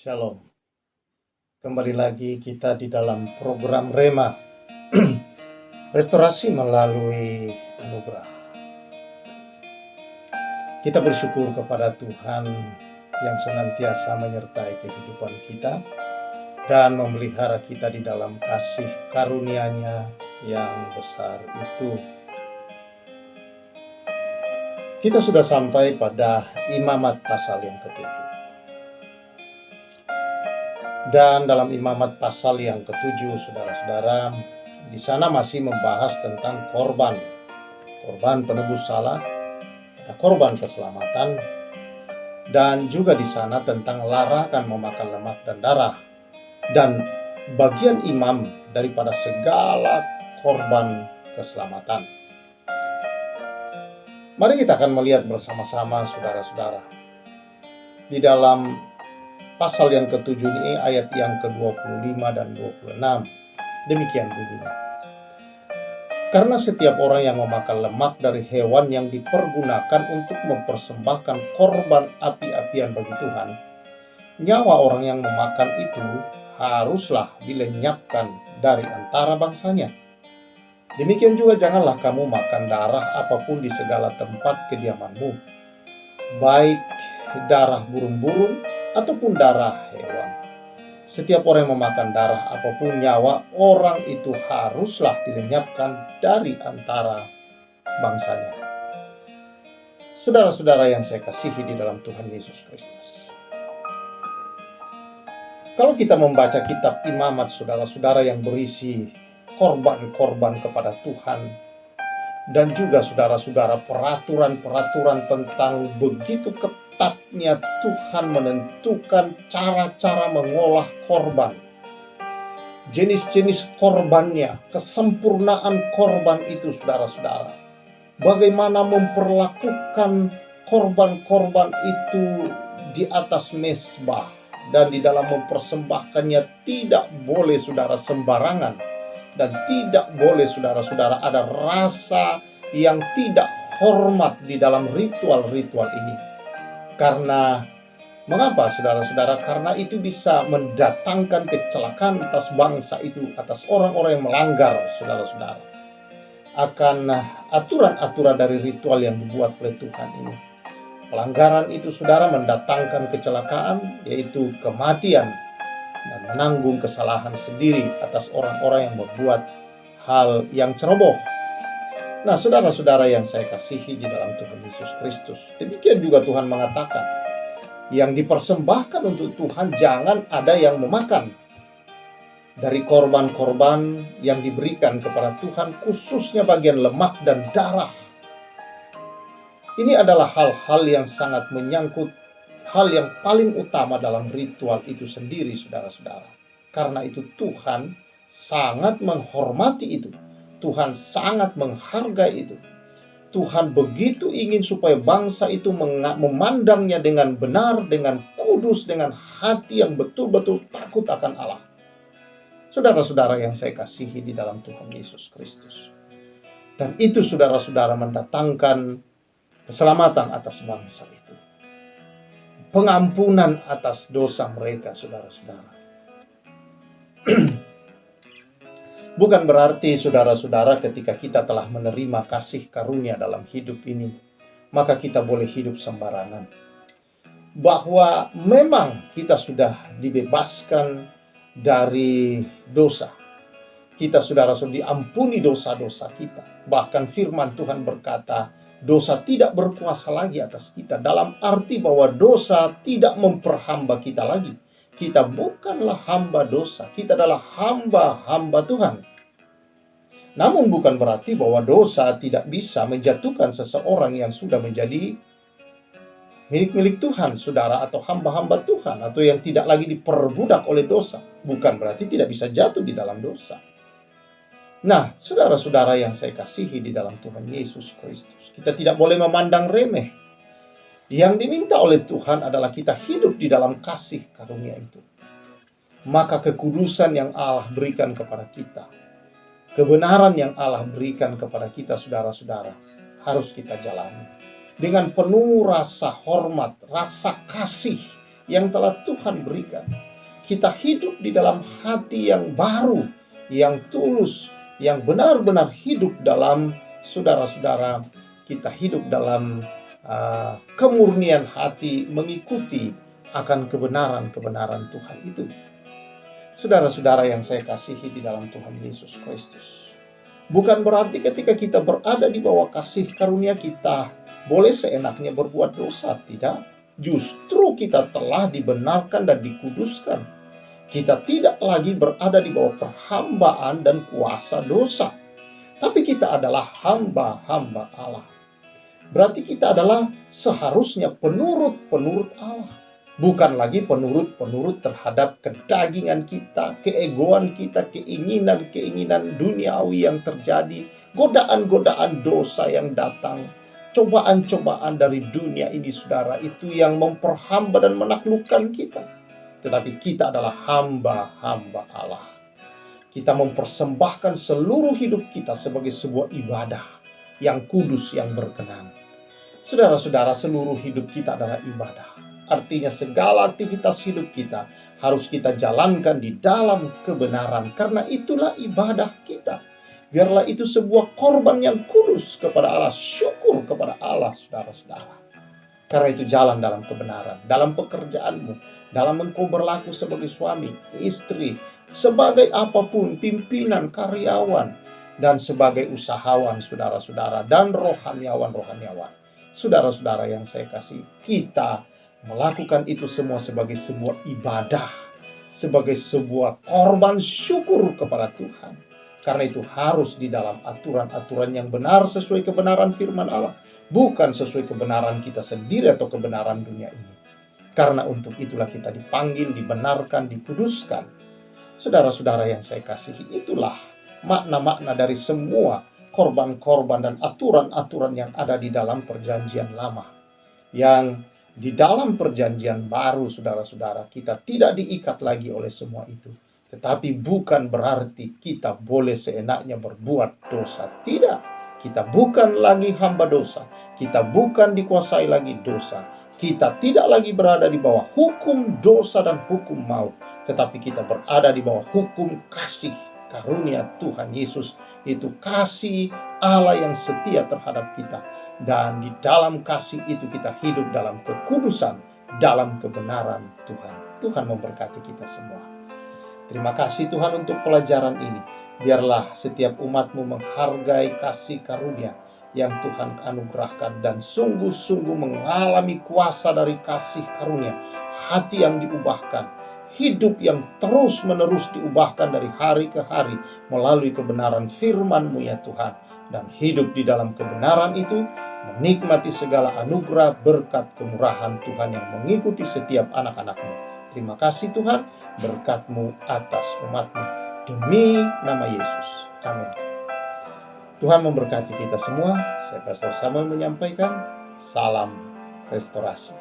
Shalom. Kembali lagi kita di dalam program Rema Restorasi melalui anugerah. Kita bersyukur kepada Tuhan yang senantiasa menyertai kehidupan kita dan memelihara kita di dalam kasih karunia-Nya yang besar itu. Kita sudah sampai pada Imamat pasal yang ketujuh. Dan dalam Imamat pasal yang ketujuh, saudara-saudara, di sana masih membahas tentang korban penebus salah, ada korban keselamatan, dan juga di sana tentang larangan memakan lemak dan darah, dan bagian imam daripada segala korban keselamatan. Mari kita akan melihat bersama-sama, saudara-saudara, di dalam pasal yang ketujuh ini ayat yang ke-25 dan 26. Demikian bunyinya. Karena setiap orang yang memakan lemak dari hewan yang dipergunakan untuk mempersembahkan korban api-apian bagi Tuhan, nyawa orang yang memakan itu haruslah dilenyapkan dari antara bangsanya. Demikian juga janganlah kamu makan darah apapun di segala tempat kediamanmu, baik darah burung-burung ataupun darah hewan. Setiap orang yang memakan darah apapun, nyawa orang itu haruslah dilenyapkan dari antara bangsanya. Saudara-saudara yang saya kasihi di dalam Tuhan Yesus Kristus, kalau kita membaca kitab Imamat, saudara-saudara, yang berisi korban-korban kepada Tuhan, dan juga saudara-saudara peraturan-peraturan tentang begitu ketatnya Tuhan menentukan cara-cara mengolah korban, jenis-jenis korbannya, kesempurnaan korban itu, saudara-saudara, bagaimana memperlakukan korban-korban itu di atas mezbah, dan di dalam mempersembahkannya tidak boleh, saudara, sembarangan. Dan tidak boleh, saudara-saudara, ada rasa yang tidak hormat di dalam ritual-ritual ini. Karena, mengapa, saudara-saudara? Karena itu bisa mendatangkan kecelakaan atas bangsa itu, atas orang-orang yang melanggar, saudara-saudara, akan aturan-aturan dari ritual yang dibuat oleh Tuhan ini. Pelanggaran itu, saudara, mendatangkan kecelakaan, yaitu kematian, dan menanggung kesalahan sendiri atas orang-orang yang membuat hal yang ceroboh. Nah, saudara-saudara yang saya kasihi di dalam Tuhan Yesus Kristus, demikian juga Tuhan mengatakan, yang dipersembahkan untuk Tuhan jangan ada yang memakan dari korban-korban yang diberikan kepada Tuhan, khususnya bagian lemak dan darah. Ini adalah hal-hal yang sangat menyangkut hal yang paling utama dalam ritual itu sendiri, saudara-saudara. Karena itu Tuhan sangat menghormati itu. Tuhan sangat menghargai itu. Tuhan begitu ingin supaya bangsa itu memandangnya dengan benar, dengan kudus, dengan hati yang betul-betul takut akan Allah. Saudara-saudara yang saya kasihi di dalam Tuhan Yesus Kristus. Dan itu, saudara-saudara, mendatangkan keselamatan atas bangsa itu. Pengampunan atas dosa mereka, saudara-saudara. Bukan berarti, saudara-saudara, ketika kita telah menerima kasih karunia dalam hidup ini, maka kita boleh hidup sembarangan. Bahwa memang kita sudah dibebaskan dari dosa. Kita, saudara-saudara, diampuni dosa-dosa kita. Bahkan firman Tuhan berkata, dosa tidak berkuasa lagi atas kita, dalam arti bahwa dosa tidak memperhamba kita lagi. Kita bukanlah hamba dosa, kita adalah hamba-hamba Tuhan. Namun bukan berarti bahwa dosa tidak bisa menjatuhkan seseorang yang sudah menjadi milik-milik Tuhan, saudara, atau hamba-hamba Tuhan, atau yang tidak lagi diperbudak oleh dosa. Bukan berarti tidak bisa jatuh di dalam dosa. Nah, saudara-saudara yang saya kasihi di dalam Tuhan Yesus Kristus, kita tidak boleh memandang remeh. Yang diminta oleh Tuhan adalah kita hidup di dalam kasih karunia itu. Maka kekudusan yang Allah berikan kepada kita, kebenaran yang Allah berikan kepada kita, saudara-saudara, harus kita jalani dengan penuh rasa hormat, rasa kasih yang telah Tuhan berikan. Kita hidup di dalam hati yang baru, yang tulus, yang benar-benar hidup dalam, saudara-saudara, kita hidup dalam kemurnian hati mengikuti akan kebenaran-kebenaran Tuhan itu. Saudara-saudara yang saya kasihi di dalam Tuhan Yesus Kristus, bukan berarti ketika kita berada di bawah kasih karunia kita boleh seenaknya berbuat dosa, tidak. Justru kita telah dibenarkan dan dikuduskan. Kita tidak lagi berada di bawah perhambaan dan kuasa dosa, tapi kita adalah hamba-hamba Allah. Berarti kita adalah seharusnya penurut-penurut Allah, bukan lagi penurut-penurut terhadap kedagingan kita, keegoan kita, keinginan-keinginan duniawi yang terjadi, godaan-godaan dosa yang datang, cobaan-cobaan dari dunia ini, saudara, itu yang memperhamba dan menaklukkan kita. Tetapi kita adalah hamba-hamba Allah. Kita mempersembahkan seluruh hidup kita sebagai sebuah ibadah yang kudus, yang berkenan. Saudara-saudara, seluruh hidup kita adalah ibadah. Artinya segala aktivitas hidup kita harus kita jalankan di dalam kebenaran. Karena itulah ibadah kita. Biarlah itu sebuah korban yang kudus kepada Allah. Syukur kepada Allah, saudara-saudara. Karena itu jalan dalam kebenaran. Dalam pekerjaanmu, dalam engkau berlaku sebagai suami, istri, sebagai apapun, pimpinan, karyawan, dan sebagai usahawan, saudara-saudara, dan rohaniawan. Saudara-saudara yang saya kasih, kita melakukan itu semua sebagai sebuah ibadah, sebagai sebuah korban syukur kepada Tuhan. Karena itu harus di dalam aturan-aturan yang benar sesuai kebenaran firman Allah, bukan sesuai kebenaran kita sendiri atau kebenaran dunia ini. Karena untuk itulah kita dipanggil, dibenarkan, dikuduskan. Saudara-saudara yang saya kasihi, itulah makna-makna dari semua korban-korban dan aturan-aturan yang ada di dalam perjanjian lama. Yang di dalam perjanjian baru, saudara-saudara, kita tidak diikat lagi oleh semua itu. Tetapi bukan berarti kita boleh seenaknya berbuat dosa. Tidak, kita bukan lagi hamba dosa. Kita bukan dikuasai lagi dosa. Kita tidak lagi berada di bawah hukum dosa dan hukum maut. Tetapi kita berada di bawah hukum kasih karunia Tuhan Yesus, itu kasih Allah yang setia terhadap kita. Dan di dalam kasih itu kita hidup dalam kekudusan, dalam kebenaran Tuhan. Tuhan memberkati kita semua. Terima kasih Tuhan untuk pelajaran ini. Biarlah setiap umat-Mu menghargai kasih karunia yang Tuhan anugerahkan dan sungguh-sungguh mengalami kuasa dari kasih karunia. Hati yang diubahkan, hidup yang terus-menerus diubahkan dari hari ke hari melalui kebenaran firman-Mu ya Tuhan. Dan hidup di dalam kebenaran itu, menikmati segala anugerah berkat kemurahan Tuhan yang mengikuti setiap anak-anak-Mu. Terima kasih Tuhan, berkat-Mu atas umat-Mu. Demi nama Yesus. Amin. Tuhan memberkati kita semua. Saya Pastor Samuel menyampaikan salam restorasi.